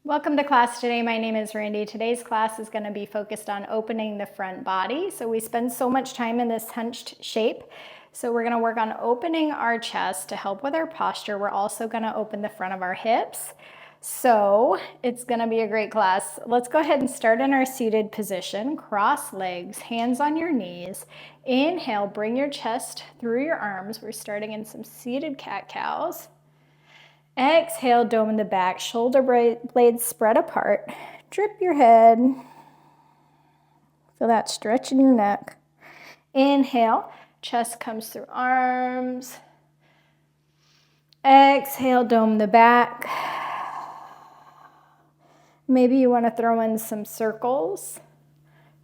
Welcome to class today. My name is Randy. Today's class is going to be focused on opening the front body. So we spend so much time in this hunched shape. So we're going to work on opening our chest to help with our posture. We're also going to open the front of our hips. So it's going to be a great class. Let's go ahead and start in our seated position. Cross legs, hands on your knees. Inhale, bring your chest through your arms. We're starting in some seated cat-cows. Exhale, dome in the back, shoulder blades spread apart. Drip your head. Feel that stretch in your neck. Inhale, chest comes through arms. Exhale, dome the back. Maybe you want to throw in some circles.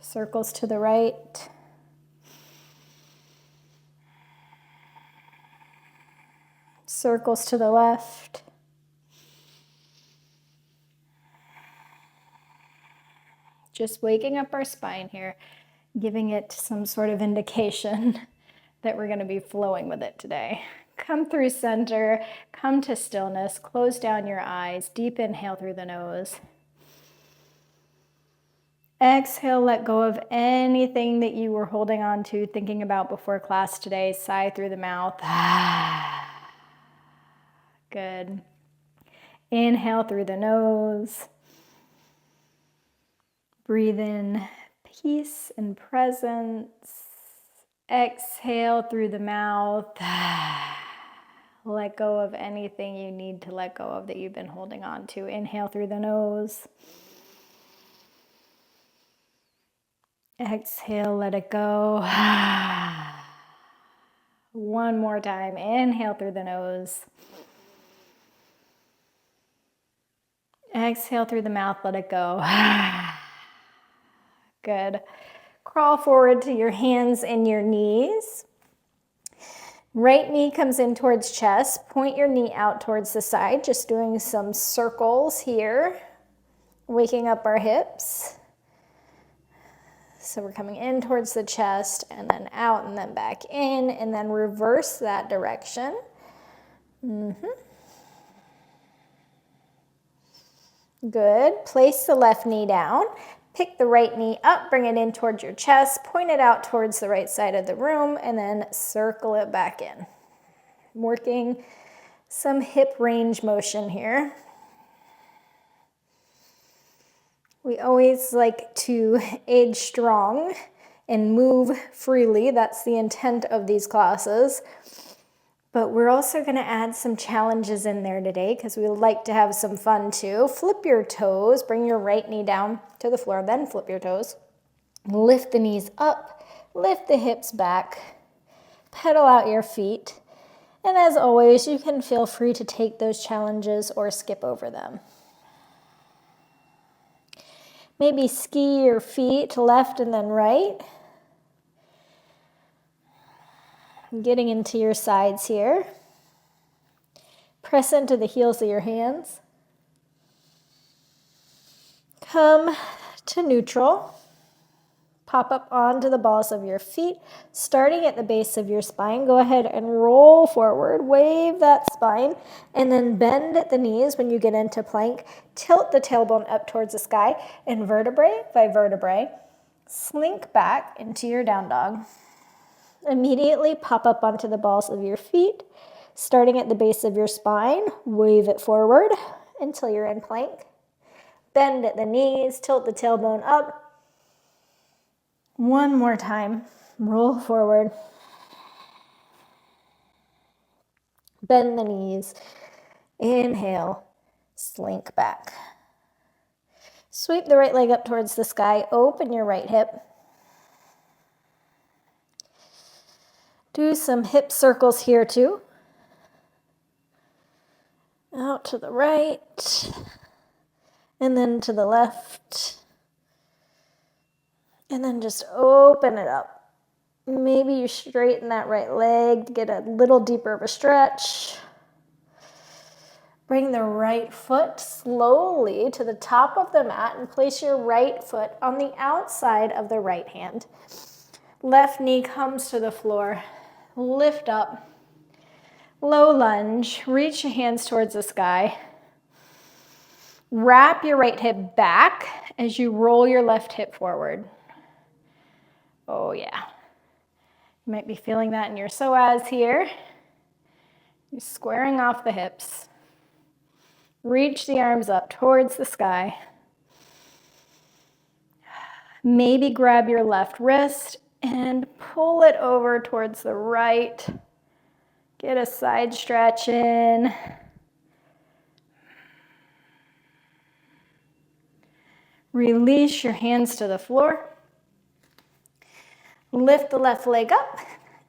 Circles to the right. Circles to the left. Just waking up our spine here, giving it some sort of indication that we're going to be flowing with it today. Come through center, come to stillness, close down your eyes, deep inhale through the nose. Exhale, let go of anything that you were holding on to, thinking about before class today. Sigh through the mouth. Good. Inhale through the nose. Breathe in peace and presence. Exhale through the mouth. Let go of anything you need to let go of that you've been holding on to. Inhale through the nose. Exhale, let it go. One more time. Inhale through the nose. Exhale through the mouth, let it go. Good. Crawl forward to your hands and your knees. Right knee comes in towards chest. Point your knee out towards the side. Just doing some circles here. Waking up our hips. So we're coming in towards the chest and then out and then back in and then reverse that direction. Good. Place the left knee down. Pick the right knee up, bring it in towards your chest, point it out towards the right side of the room, and then circle it back in. Working some hip range motion here. We always like to age strong and move freely. That's the intent of these classes. But we're also going to add some challenges in there today because we like to have some fun too. Flip your toes, bring your right knee down to the floor, then flip your toes. Lift the knees up, lift the hips back, pedal out your feet. And as always, you can feel free to take those challenges or skip over them. Maybe ski your feet left and then right. Getting into your sides here. Press into the heels of your hands. Come to neutral. Pop up onto the balls of your feet, starting at the base of your spine. Go ahead and roll forward, wave that spine, and then bend at the knees when you get into plank. Tilt the tailbone up towards the sky, and vertebrae by vertebrae, slink back into your down dog. Immediately pop up onto the balls of your feet, starting at the base of your spine. Wave it forward until you're in plank. Bend at the knees, tilt the tailbone up. One more time. Roll forward. Bend the knees. Inhale, slink back. Sweep the right leg up towards the sky. Open your right hip. Do some hip circles here too. Out to the right, and then to the left. And then just open it up. Maybe you straighten that right leg to get a little deeper of a stretch. Bring the right foot slowly to the top of the mat and place your right foot on the outside of the right hand. Left knee comes to the floor. Lift up, low lunge, reach your hands towards the sky. Wrap your right hip back as you roll your left hip forward. Oh yeah. You might be feeling that in your psoas here. You're squaring off the hips. Reach the arms up towards the sky. Maybe grab your left wrist and pull it over towards the right. Get a side stretch in. Release your hands to the floor. Lift the left leg up,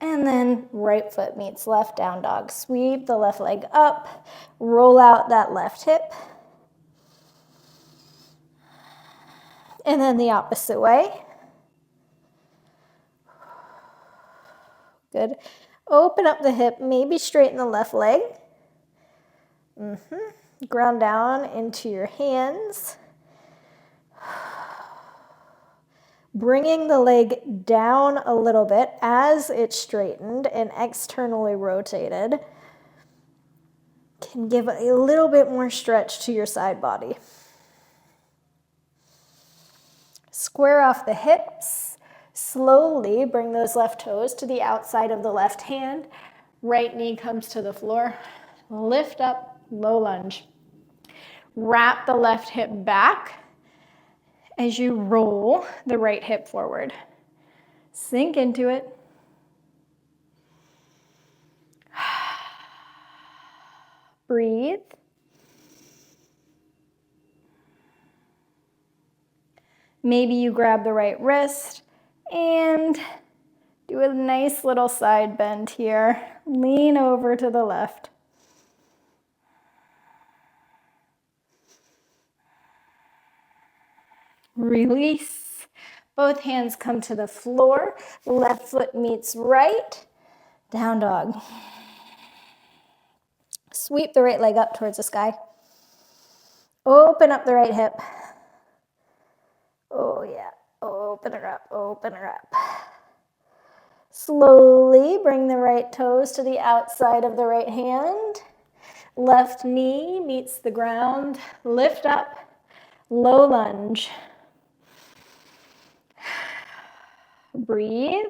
and then right foot meets left, down dog. Sweep the left leg up, roll out that left hip. And then the opposite way. Good. Open up the hip, maybe straighten the left leg. Ground down into your hands. Bringing the leg down a little bit as it's straightened and externally rotated can give a little bit more stretch to your side body. Square off the hips. Slowly bring those left toes to the outside of the left hand. Right knee comes to the floor. Lift up, low lunge. Wrap the left hip back as you roll the right hip forward. Sink into it. Breathe. Maybe you grab the right wrist and do a nice little side bend here. Lean over to the left. Release. Both hands come to the floor. Left foot meets right. Down dog. Sweep the right leg up towards the sky. Open up the right hip. Oh yeah. Open her up. Open her up. Slowly bring the right toes to the outside of the right hand. Left knee meets the ground. Lift up. Low lunge. Breathe.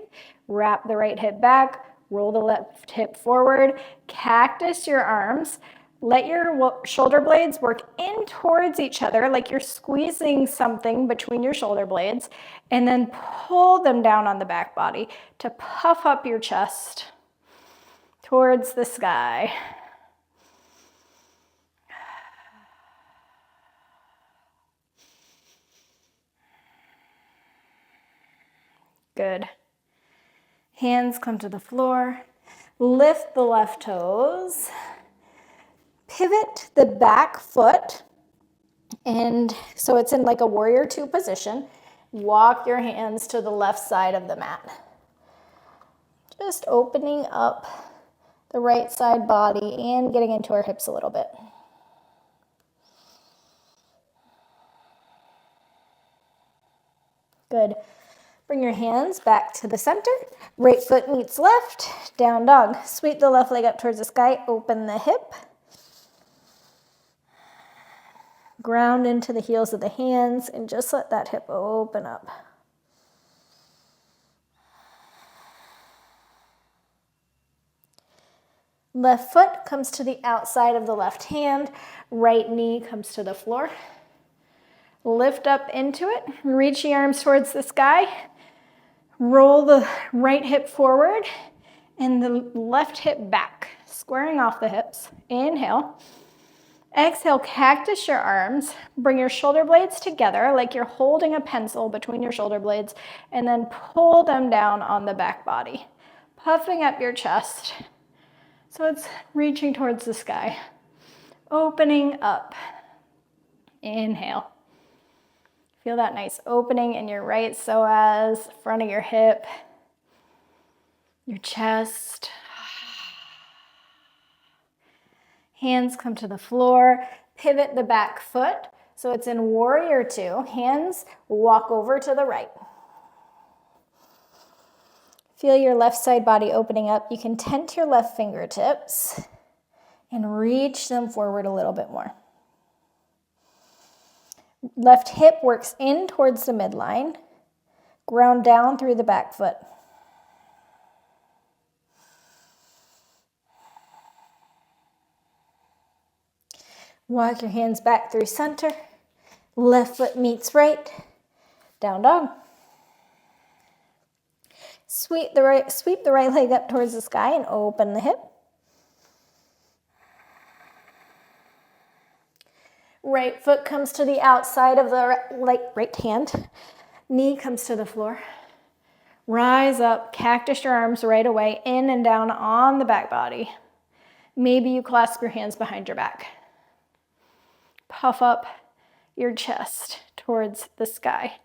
Wrap the right hip back. Roll the left hip forward. Cactus your arms. Let your shoulder blades work in towards each other like you're squeezing something between your shoulder blades, and then pull them down on the back body to puff up your chest towards the sky. Good. Hands come to the floor. Lift the left toes. Pivot the back foot. And so it's in like a warrior two position. Walk your hands to the left side of the mat. Just opening up the right side body and getting into our hips a little bit. Good. Bring your hands back to the center. Right foot meets left. Down dog. Sweep the left leg up towards the sky. Open the hip. Ground into the heels of the hands and just let that hip open up. Left foot comes to the outside of the left hand. Right knee comes to the floor. Lift up into it. Reach the arms towards the sky. Roll the right hip forward and the left hip back, squaring off the hips. Inhale. Exhale, cactus your arms. Bring your shoulder blades together like you're holding a pencil between your shoulder blades, and then pull them down on the back body, puffing up your chest. So it's reaching towards the sky. Opening up. Inhale. Feel that nice opening in your right psoas, front of your hip, your chest. Hands come to the floor. Pivot the back foot. So it's in warrior two. Hands walk over to the right. Feel your left side body opening up. You can tent your left fingertips and reach them forward a little bit more. Left hip works in towards the midline. Ground down through the back foot. Walk your hands back through center. Left foot meets right. Down dog. Sweep the right leg up towards the sky and open the hip. Right foot comes to the outside of the right hand. Knee comes to the floor. Rise up, cactus your arms right away, in and down on the back body. Maybe you clasp your hands behind your back. Puff up your chest towards the sky.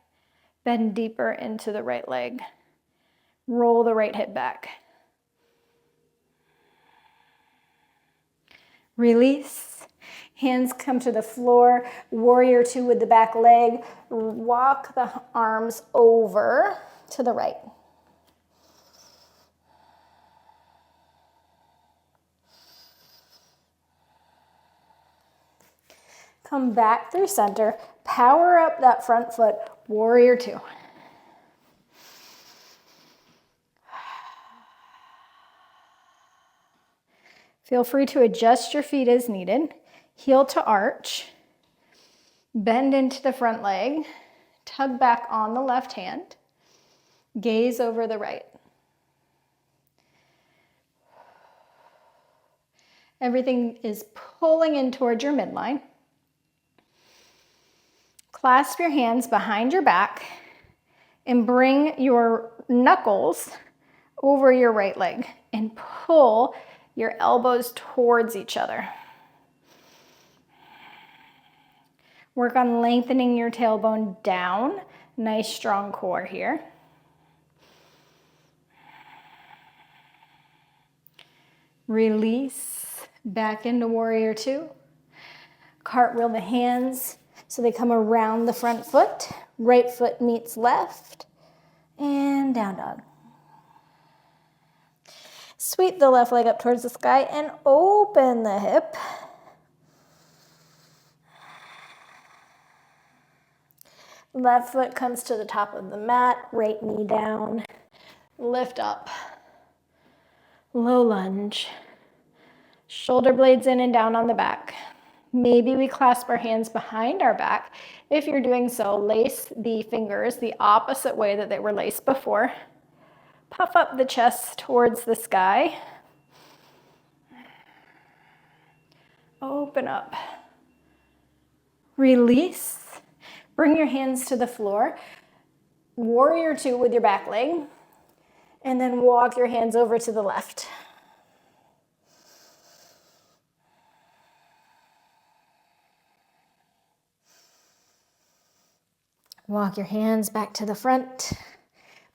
Bend deeper into the right leg. Roll the right hip back. Release. Hands come to the floor. Warrior two with the back leg. Walk the arms over to the right. Come back through center. Power up that front foot. Warrior two. Feel free to adjust your feet as needed. Heel to arch. Bend into the front leg. Tug back on the left hand. Gaze over the right. Everything is pulling in towards your midline. Clasp your hands behind your back and bring your knuckles over your right leg and pull your elbows towards each other. Work on lengthening your tailbone down. Nice strong core here. Release back into warrior two. Cartwheel the hands so they come around the front foot. Right foot meets left. And down dog. Sweep the left leg up towards the sky and open the hip. Left foot comes to the top of the mat, right knee down. Lift up. Low lunge. Shoulder blades in and down on the back. Maybe we clasp our hands behind our back. If you're doing so, lace the fingers the opposite way that they were laced before. Puff up the chest towards the sky. Open up. Release. Bring your hands to the floor. Warrior two with your back leg. And then walk your hands over to the left. Walk your hands back to the front.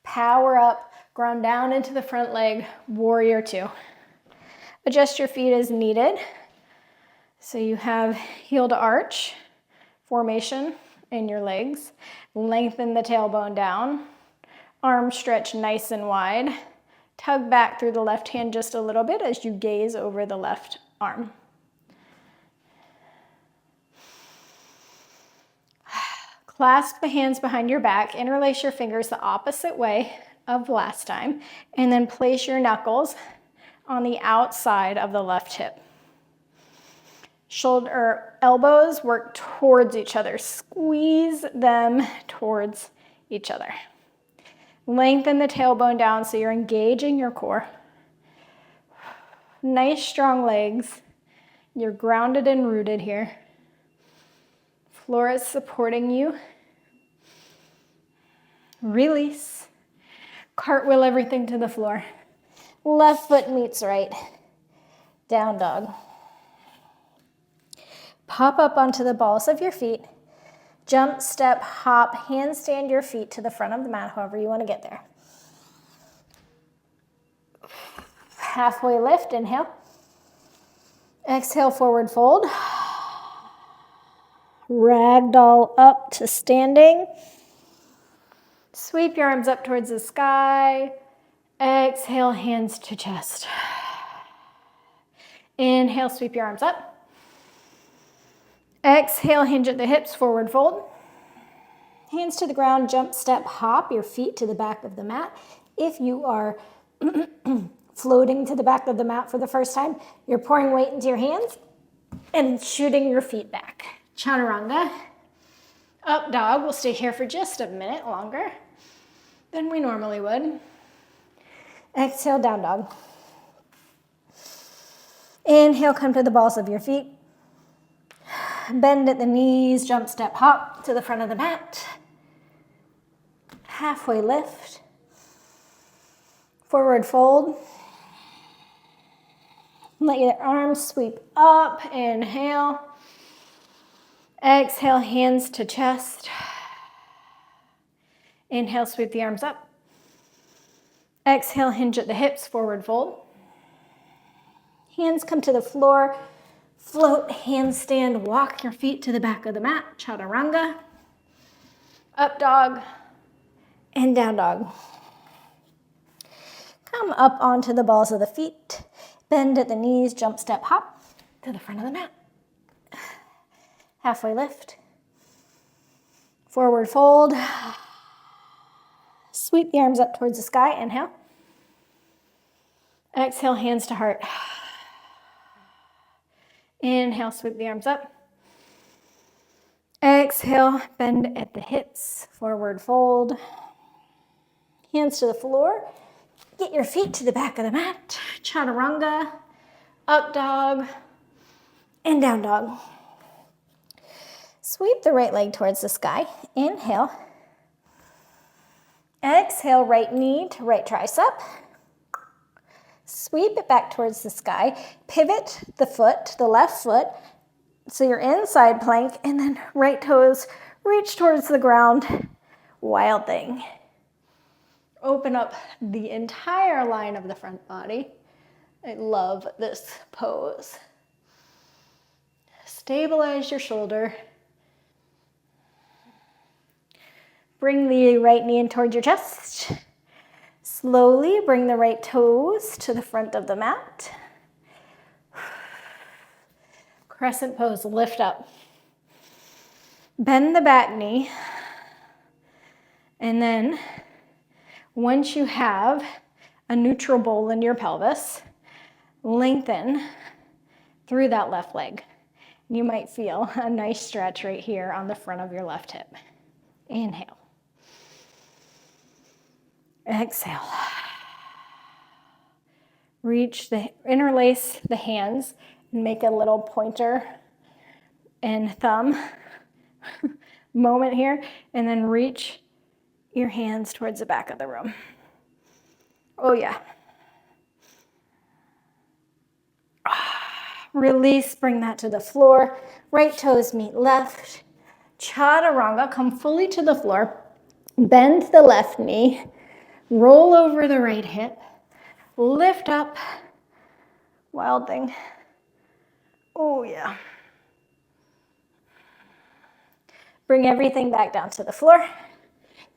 Power up, ground down into the front leg, warrior two. Adjust your feet as needed. So you have heel to arch formation in your legs. Lengthen the tailbone down. Arms stretch nice and wide. Tug back through the left hand just a little bit as you gaze over the left arm. Clasp the hands behind your back, interlace your fingers the opposite way of last time, and then place your knuckles on the outside of the left hip. Elbows work towards each other. Squeeze them towards each other. Lengthen the tailbone down so you're engaging your core. Nice strong legs. You're grounded and rooted here. Floor is supporting you. Release. Cartwheel everything to the floor. Left foot meets right. Down dog. Pop up onto the balls of your feet. Jump, step, hop, handstand your feet to the front of the mat, however you want to get there. Halfway lift, inhale. Exhale, forward fold. Ragdoll up to standing. Sweep your arms up towards the sky. Exhale, hands to chest. Inhale, sweep your arms up. Exhale, hinge at the hips, forward fold. Hands to the ground, jump, step, hop your feet to the back of the mat. If you are floating to the back of the mat for the first time, you're pouring weight into your hands and shooting your feet back. Chaturanga. Up dog. We'll stay here for just a minute longer than we normally would. Exhale, down dog. Inhale, come to the balls of your feet. Bend at the knees, jump, step, hop to the front of the mat. Halfway lift. Forward fold. Let your arms sweep up. Inhale. Exhale, hands to chest. Inhale, sweep the arms up. Exhale, hinge at the hips, forward fold. Hands come to the floor. Float, handstand, walk your feet to the back of the mat. Chaturanga. Up dog and down dog. Come up onto the balls of the feet. Bend at the knees, jump, step, hop to the front of the mat. Halfway lift. Forward fold. Sweep the arms up towards the sky. Inhale. Exhale, hands to heart. Inhale, sweep the arms up. Exhale, bend at the hips, forward fold. Hands to the floor. Get your feet to the back of the mat. Chaturanga, up dog, and down dog. Sweep the right leg towards the sky. Inhale. Exhale, right knee to right tricep. Sweep it back towards the sky. Pivot the foot, the left foot, so you're inside plank, and then right toes reach towards the ground. Wild thing. Open up the entire line of the front body. I love this pose. Stabilize your shoulder. Bring the right knee in towards your chest. Slowly bring the right toes to the front of the mat. Crescent pose, lift up. Bend the back knee. And then once you have a neutral bowl in your pelvis, lengthen through that left leg. You might feel a nice stretch right here on the front of your left hip. Inhale. Exhale. Interlace the hands and make a little pointer and thumb moment here, and then reach your hands towards the back of the room. Oh yeah. Release, bring that to the floor. Right toes meet left. Chaturanga, come fully to the floor. Bend the left knee. Roll over the right hip. Lift up. Wild thing. Oh yeah. Bring everything back down to the floor.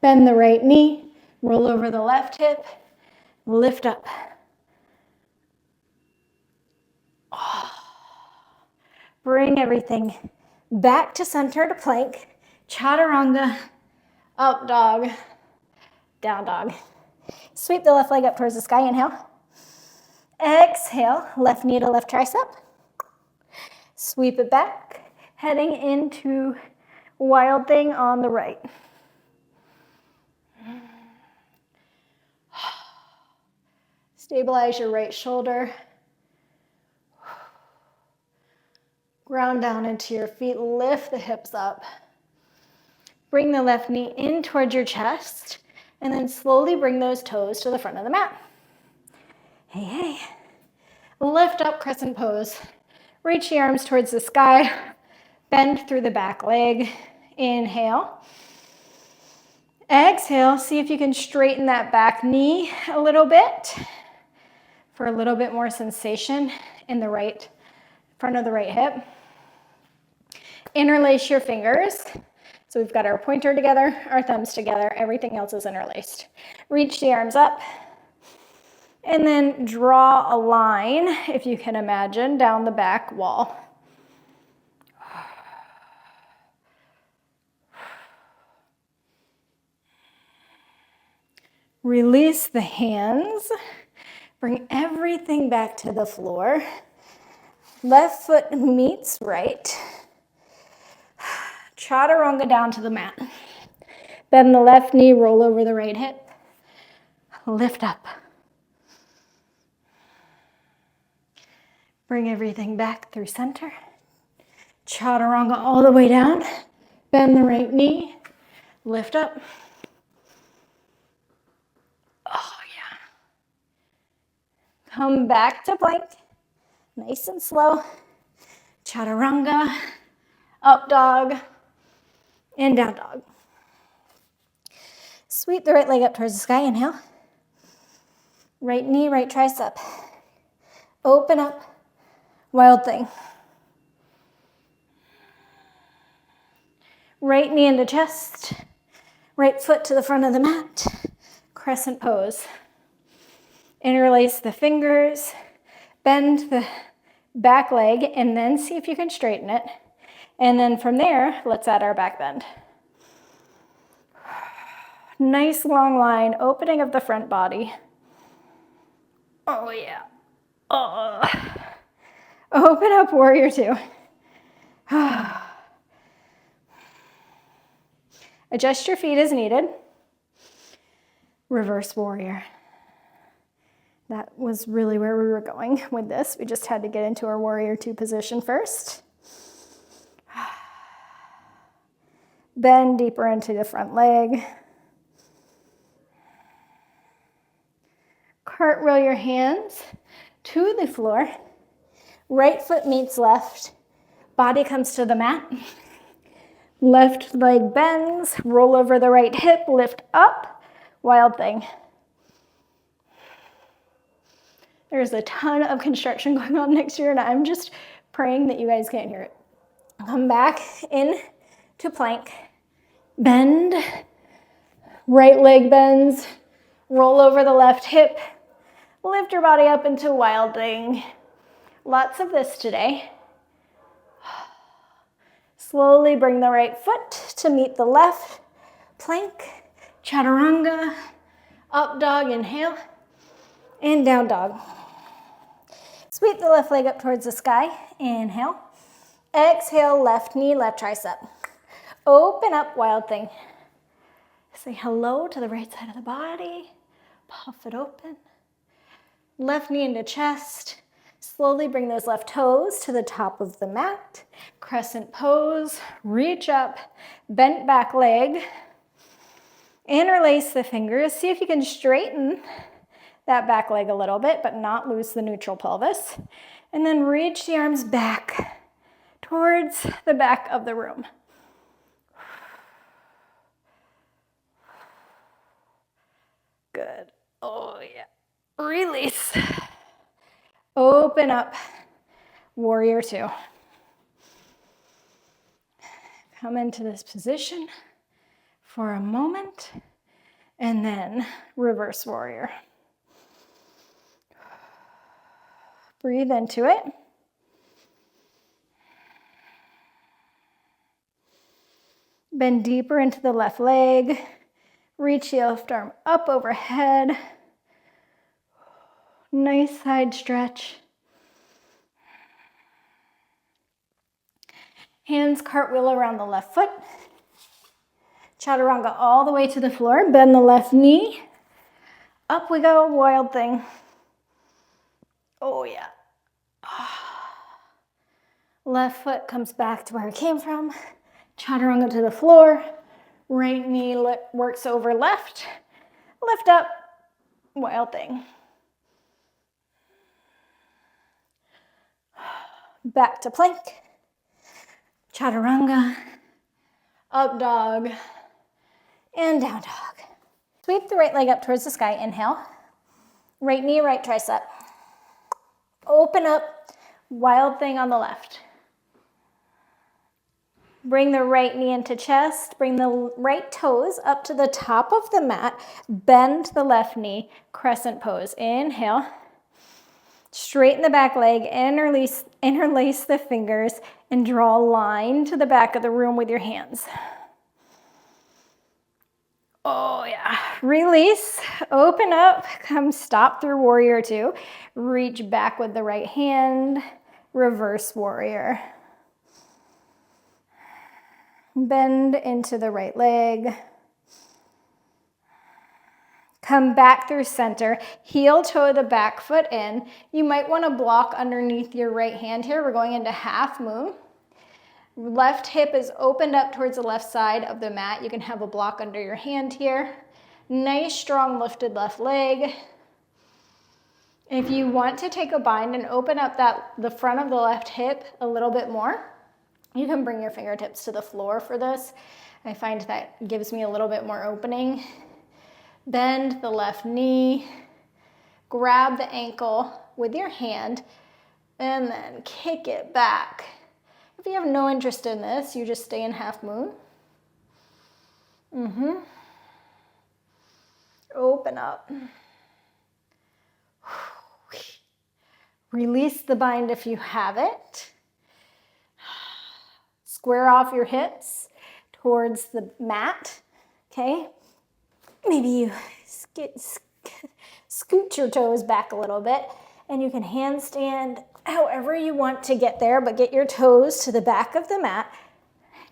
Bend the right knee. Roll over the left hip. Lift up. Oh. Bring everything back to center to plank. Chaturanga. Up dog. Down dog. Sweep the left leg up towards the sky. Inhale. Exhale. Left knee to left tricep. Sweep it back. Heading into wild thing on the right. Stabilize your right shoulder. Ground down into your feet. Lift the hips up. Bring the left knee in towards your chest. And then slowly bring those toes to the front of the mat. Hey, hey. Lift up, crescent pose. Reach the arms towards the sky. Bend through the back leg. Inhale. Exhale. See if you can straighten that back knee a little bit for a little bit more sensation in the right front of the right hip. Interlace your fingers. So we've got our pointer together, our thumbs together, everything else is interlaced. Reach the arms up, and then draw a line, if you can imagine, down the back wall. Release the hands. Bring everything back to the floor. Left foot meets right. Chaturanga down to the mat. Bend the left knee, roll over the right hip. Lift up. Bring everything back through center. Chaturanga all the way down. Bend the right knee. Lift up. Oh, yeah. Come back to plank. Nice and slow. Chaturanga. Up dog. And down dog. Sweep the right leg up towards the sky. Inhale. Right knee, right tricep. Open up. Wild thing. Right knee into chest. Right foot to the front of the mat. Crescent pose. Interlace the fingers. Bend the back leg and then see if you can straighten it. And then from there, let's add our back bend. Nice long line, opening of the front body. Oh yeah. Oh. Open up, warrior two. Adjust your feet as needed. Reverse warrior. That was really where we were going with this. We just had to get into our warrior two position first. Bend deeper into the front leg. Cartwheel your hands to the floor. Right foot meets left. Body comes to the mat. Left leg bends. Roll over the right hip. Lift up. Wild thing. There's a ton of construction going on next year, and I'm just praying that you guys can't hear it. Come back in to plank. Bend. Right leg bends. Roll over the left hip. Lift your body up into wild thing. Lots of this today. Slowly bring the right foot to meet the left. Plank. Chaturanga. Up dog, inhale. And down dog. Sweep the left leg up towards the sky. Inhale. Exhale, left knee, left tricep. Open up, wild thing. Say hello to the right side of the body. Puff it open. Left knee into chest. Slowly bring those left toes to the top of the mat. Crescent pose. Reach up. Bent back leg. Interlace the fingers. See if you can straighten that back leg a little bit, but not lose the neutral pelvis. And then reach the arms back towards the back of the room. Good. Oh, yeah. Release. Open up. Warrior two. Come into this position for a moment, and then reverse warrior. Breathe into it. Bend deeper into the left leg. Reach the left arm up overhead. Nice side stretch. Hands cartwheel around the left foot. Chaturanga all the way to the floor. Bend the left knee. Up we go, wild thing. Oh yeah. Left foot comes back to where it came from. Chaturanga to the floor. Right knee works over left. Lift up, wild thing. Back to plank. Chaturanga. Up dog. And down dog. Sweep the right leg up towards the sky. Inhale. Right knee, right tricep. Open up, wild thing on the left. Bring the right knee into chest. Bring the right toes up to the top of the mat. Bend the left knee. Crescent pose. Inhale. Straighten the back leg. Interlace the fingers and draw a line to the back of the room with your hands. Oh yeah. Release, open up, come stop through warrior two. Reach back with the right hand, reverse warrior. Bend into the right leg. Come back through center, heel toe the back foot in. You might want to block underneath your right hand here. We're going into half moon. Left hip is opened up towards the left side of the mat. You can have a block under your hand here. Nice, strong, lifted left leg. If you want to take a bind and open up the front of the left hip a little bit more, you can bring your fingertips to the floor for this. I find that gives me a little bit more opening. Bend the left knee, grab the ankle with your hand, and then kick it back. If you have no interest in this, you just stay in half moon. Open up. Release the bind if you have it. Square off your hips towards the mat, okay? Maybe you scoot your toes back a little bit, and you can handstand however you want to get there, but get your toes to the back of the mat.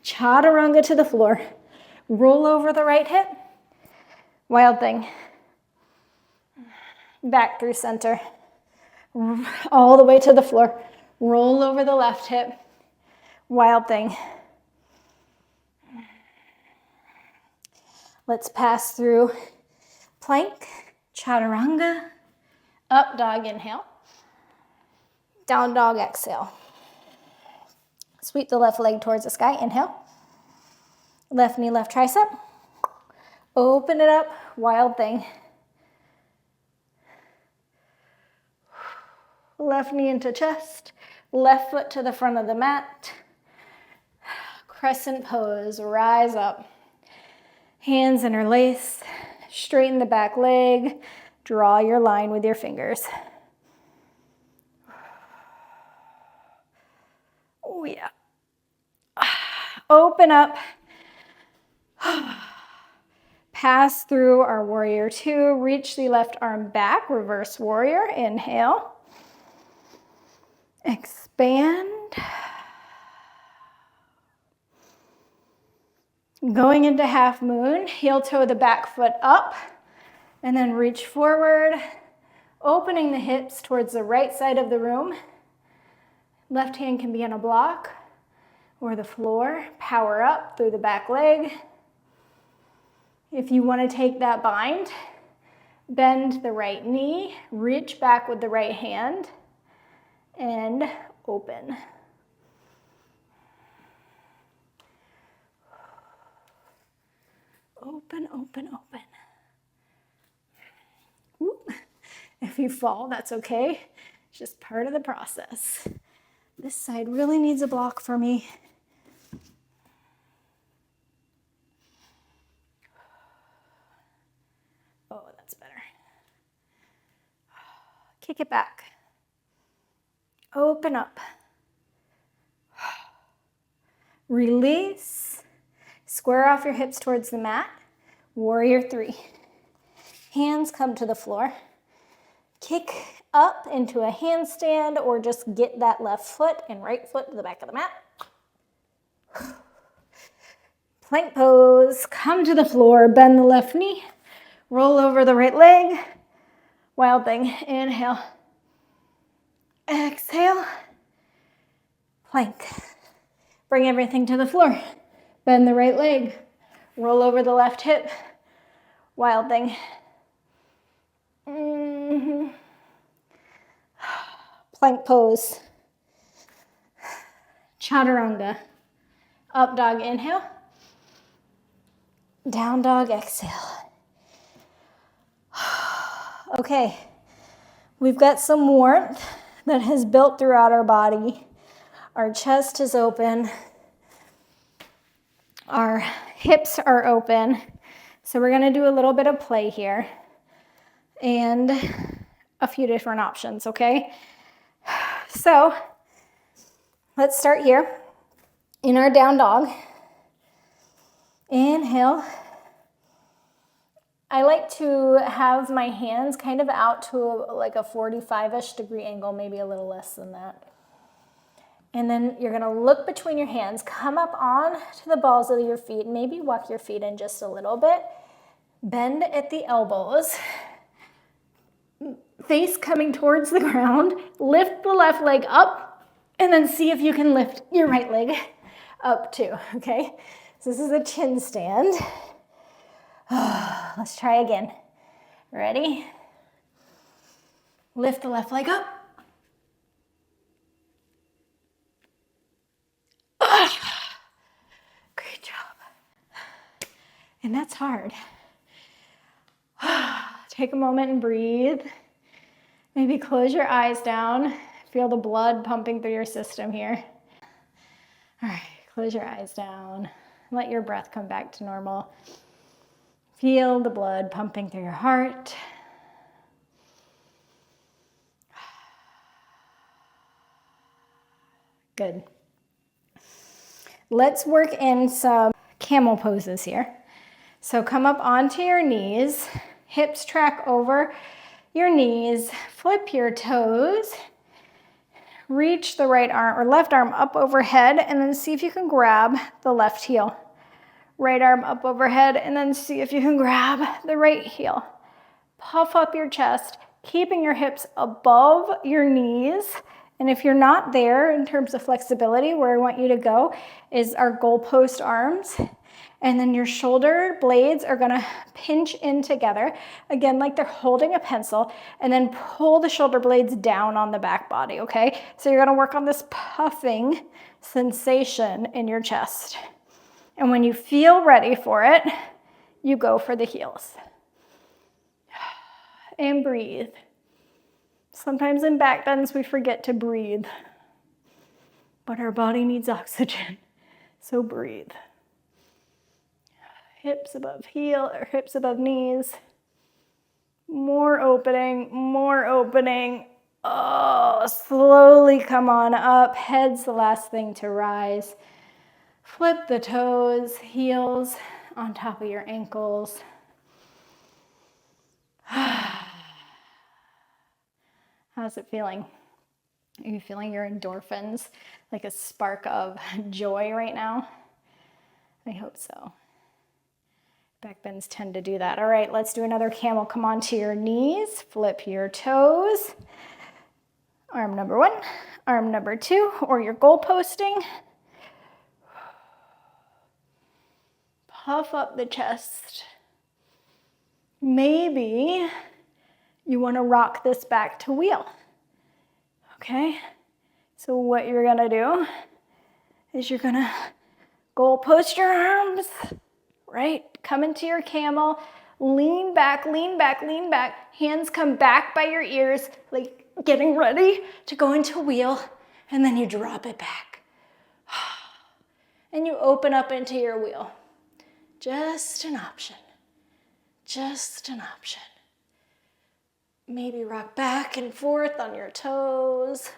Chaturanga to the floor. Roll over the right hip. Wild thing. Back through center. All the way to the floor. Roll over the left hip. Wild thing. Let's pass through plank, chaturanga, up dog, inhale. Down dog, exhale. Sweep the left leg towards the sky, inhale. Left knee, left tricep. Open it up, wild thing. Left knee into chest, left foot to the front of the mat. Crescent pose, rise up. Hands interlace, straighten the back leg, draw your line with your fingers. Oh yeah. Open up. Pass through our warrior two, reach the left arm back, reverse warrior, inhale. Expand. Going into half moon, heel toe the back foot up, and then reach forward, opening the hips towards the right side of the room. Left hand can be on a block or the floor. Power up through the back leg. If you want to take that bind, bend the right knee, reach back with the right hand, and open. Open, open, open. Whoop. If you fall, that's okay. It's just part of the process. This side really needs a block for me. Oh, that's better. Kick it back. Open up. Release. Square off your hips towards the mat. Warrior three. Hands come to the floor. Kick up into a handstand or just get that left foot and right foot to the back of the mat. Plank pose. Come to the floor. Bend the left knee. Roll over the right leg. Wild thing. Inhale. Exhale. Plank. Bring everything to the floor. Bend the right leg. Roll over the left hip. Wild thing. Plank pose. Chaturanga. Up dog, inhale. Down dog, exhale. Okay, we've got some warmth that has built throughout our body. Our chest is open. Our hips are open. So we're gonna do a little bit of play here and a few different options, okay? So let's start here in our down dog. Inhale. I like to have my hands kind of out to like a 45-ish degree angle, maybe a little less than that. And then you're gonna look between your hands, come up on to the balls of your feet, maybe walk your feet in just a little bit, bend at the elbows, face coming towards the ground, lift the left leg up, and then see if you can lift your right leg up too, okay? So this is a chin stand. Let's try again. Ready? Lift the left leg up. Great job. And that's hard. Take a moment and breathe. Maybe close your eyes down. Feel the blood pumping through your system here. All right, close your eyes down. Let your breath come back to normal. Feel the blood pumping through your heart. Good. Let's work in some camel poses here. So come up onto your knees, hips track over your knees, flip your toes, reach the right arm or left arm up overhead, and then see if you can grab the left heel. Right arm up overhead, and then see if you can grab the right heel. Puff up your chest, keeping your hips above your knees. And if you're not there in terms of flexibility, where I want you to go is our goalpost arms. And then your shoulder blades are gonna pinch in together, again, like they're holding a pencil, and then pull the shoulder blades down on the back body, okay? So you're gonna work on this puffing sensation in your chest. And when you feel ready for it, you go for the heels. And breathe. Sometimes in back bends, we forget to breathe, but our body needs oxygen, so breathe. Hips above heel or hips above knees. More opening, more opening. Oh, slowly come on up. Head's the last thing to rise. Flip the toes, heels on top of your ankles. How's it feeling? Are you feeling your endorphins, like a spark of joy right now? I hope so. Back bends tend to do that. All right, let's do another camel. Come onto your knees, flip your toes. Arm number one, arm number two, or your goal posting. Puff up the chest. Maybe you want to rock this back to wheel. Okay? So what you're going to do is you're going to goal post your arms, right? Come into your camel, lean back, lean back, lean back. Hands come back by your ears, like getting ready to go into wheel, and then you drop it back. And you open up into your wheel. Just an option. Just an option. Maybe rock back and forth on your toes.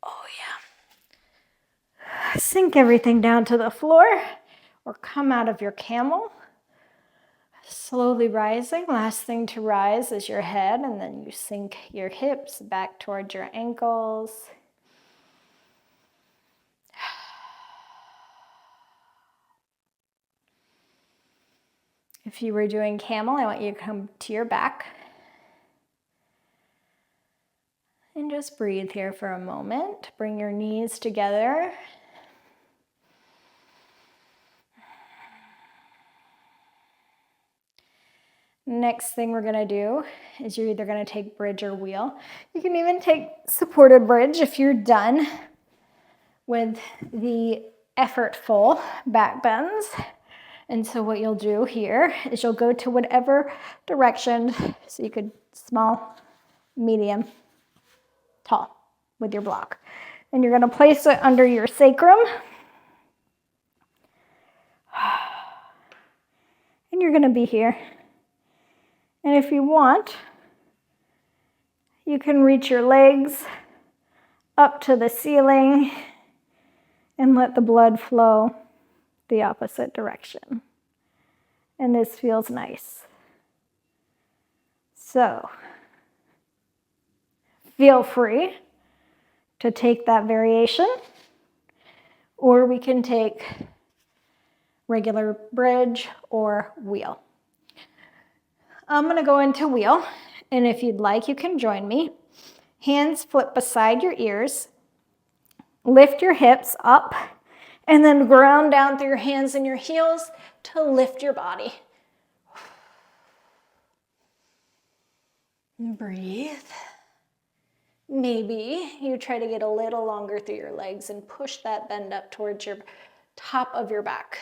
Oh yeah. Sink everything down to the floor or come out of your camel. Slowly rising. Last thing to rise is your head, and then you sink your hips back towards your ankles. If you were doing camel, I want you to come to your back. And just breathe here for a moment. Bring your knees together. Next thing we're gonna do is you're either gonna take bridge or wheel. You can even take supported bridge if you're done with the effortful back bends. And so what you'll do here is you'll go to whatever direction, so you could small, medium, tall with your block. And you're gonna place it under your sacrum. And you're gonna be here. And if you want, you can reach your legs up to the ceiling and let the blood flow the opposite direction. And this feels nice. So feel free to take that variation, or we can take regular bridge or wheel. I'm going to go into wheel, and if you'd like, you can join me. Hands flip beside your ears. Lift your hips up, and then ground down through your hands and your heels to lift your body. Breathe. Maybe you try to get a little longer through your legs and push that bend up towards your top of your back.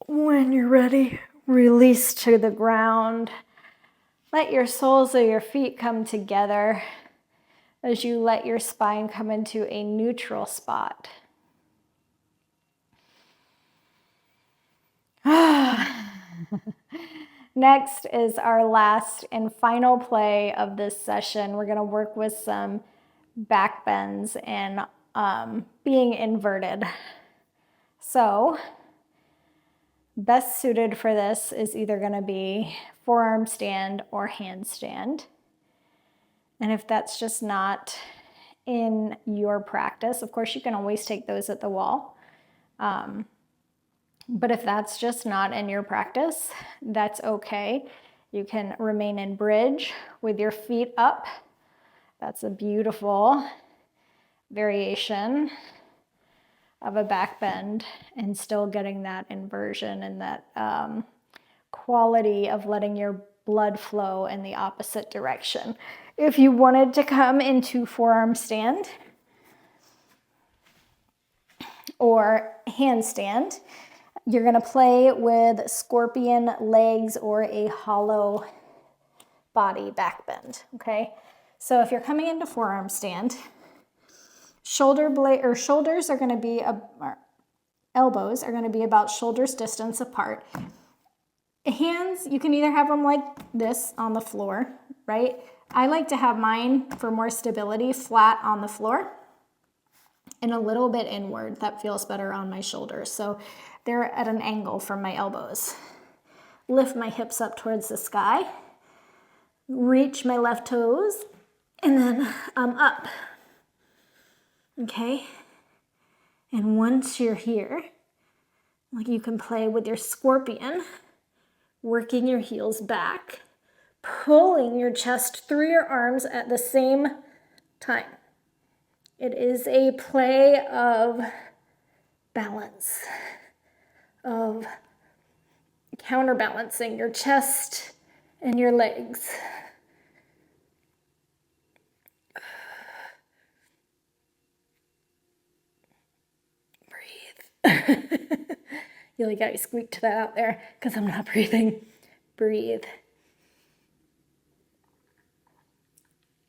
When you're ready, release to the ground. Let your soles of your feet come together as you let your spine come into a neutral spot. Next is our last and final play of this session. We're going to work with some back bends and being inverted. So best suited for this is either going to be forearm stand or handstand. And if that's just not in your practice, of course you can always take those at the wall. But if that's just not in your practice, that's okay. You can remain in bridge with your feet up. That's a beautiful variation of a back bend and still getting that inversion and that quality of letting your blood flow in the opposite direction. If you wanted to come into forearm stand or handstand, you're going to play with scorpion legs or a hollow body back bend, okay? So if you're coming into forearm stand, shoulders are going to be, elbows are going to be about shoulders distance apart. Hands, you can either have them like this on the floor, right? I like to have mine, for more stability, flat on the floor and a little bit inward. That feels better on my shoulders. So they're at an angle from my elbows. Lift my hips up towards the sky. Reach my left toes, and then I'm up. Okay? And once you're here, like you can play with your scorpion, working your heels back, pulling your chest through your arms at the same time. It is a play of balance, of counterbalancing your chest and your legs. Breathe. You like how I squeaked that out there because I'm not breathing. Breathe.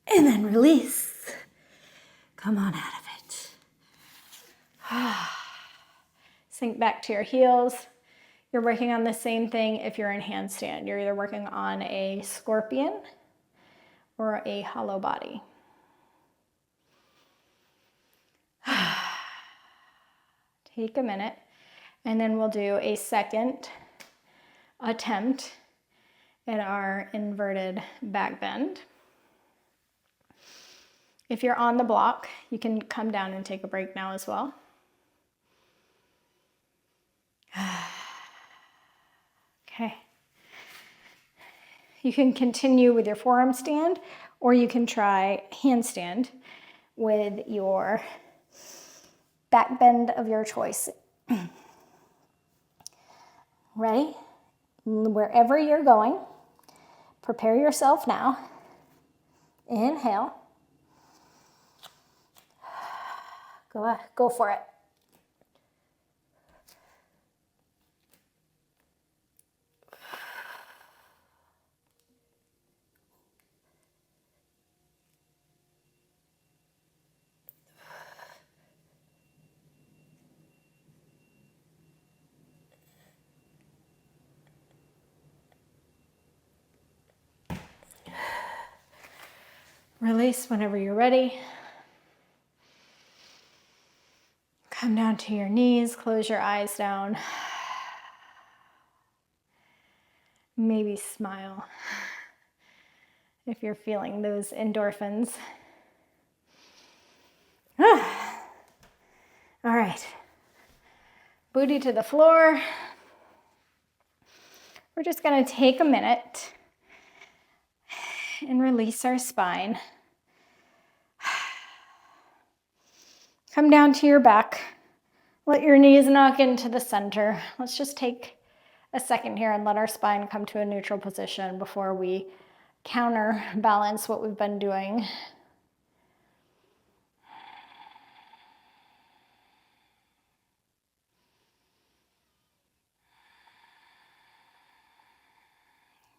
And then release. Come on out of it. Sink back to your heels. You're working on the same thing if you're in handstand. You're either working on a scorpion or a hollow body. Take a minute, and then we'll do a second attempt at our inverted back bend. If you're on the block, you can come down and take a break now as well. Okay. You can continue with your forearm stand, or you can try handstand with your back bend of your choice. Ready? Wherever you're going, prepare yourself now. Inhale. Go for it. Release whenever you're ready. Come down to your knees, close your eyes down. Maybe smile if you're feeling those endorphins. All right. Booty to the floor. We're just going to take a minute and release our spine. Come down to your back. Let your knees knock into the center. Let's just take a second here and let our spine come to a neutral position before we counterbalance what we've been doing.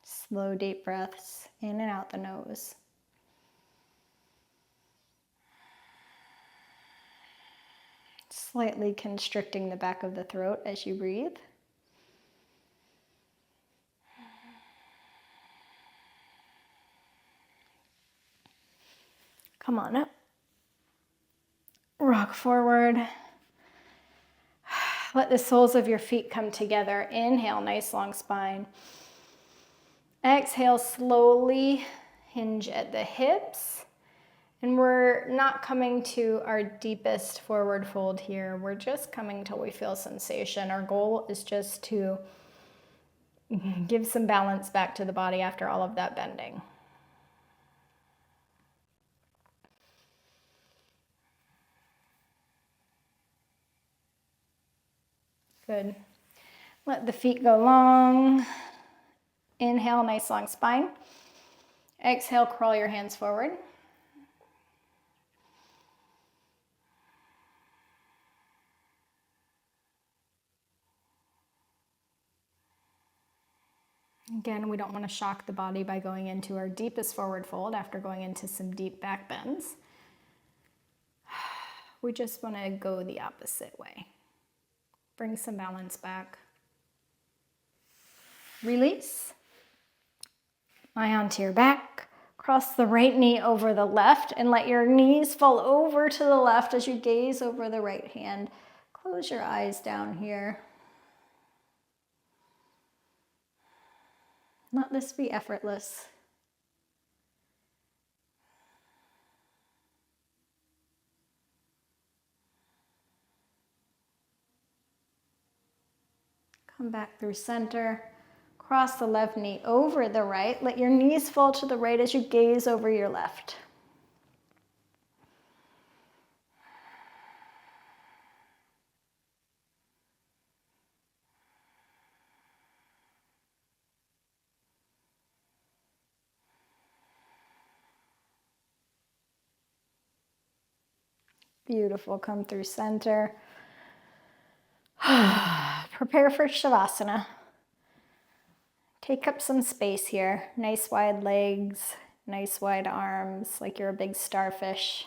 Slow, deep breaths in and out the nose. Slightly constricting the back of the throat as you breathe. Come on up. Rock forward. Let the soles of your feet come together. Inhale, nice long spine. Exhale, slowly hinge at the hips. And we're not coming to our deepest forward fold here. We're just coming till we feel sensation. Our goal is just to give some balance back to the body after all of that bending. Good. Let the feet go long. Inhale, nice long spine. Exhale, crawl your hands forward. Again, we don't want to shock the body by going into our deepest forward fold after going into some deep back bends. We just want to go the opposite way. Bring some balance back. Release. Lie onto your back. Cross the right knee over the left and let your knees fall over to the left as you gaze over the right hand. Close your eyes down here. Let this be effortless. Come back through center. Cross the left knee over the right. Let your knees fall to the right as you gaze over your left. Beautiful. Come through center. Prepare for Shavasana. Take up some space here. Nice wide legs, nice wide arms, like you're a big starfish.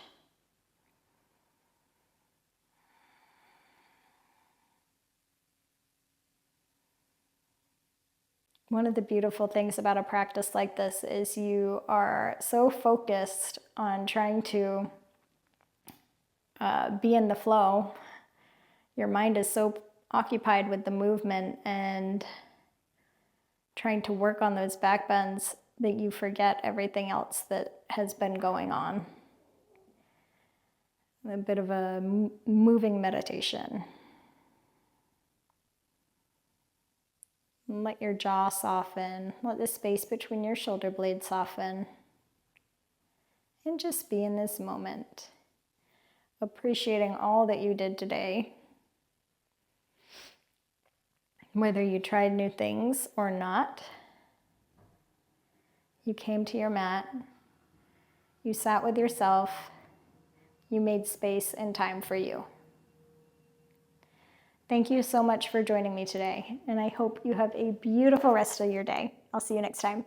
One of the beautiful things about a practice like this is you are so focused on trying to be in the flow. Your mind is so occupied with the movement and trying to work on those back bends that you forget everything else that has been going on. A bit of a moving meditation. Let your jaw soften. Let the space between your shoulder blades soften. And just be in this moment, appreciating all that you did today. Whether you tried new things or not, you came to your mat, you sat with yourself, you made space and time for you. Thank you so much for joining me today, and I hope you have a beautiful rest of your day. I'll see you next time.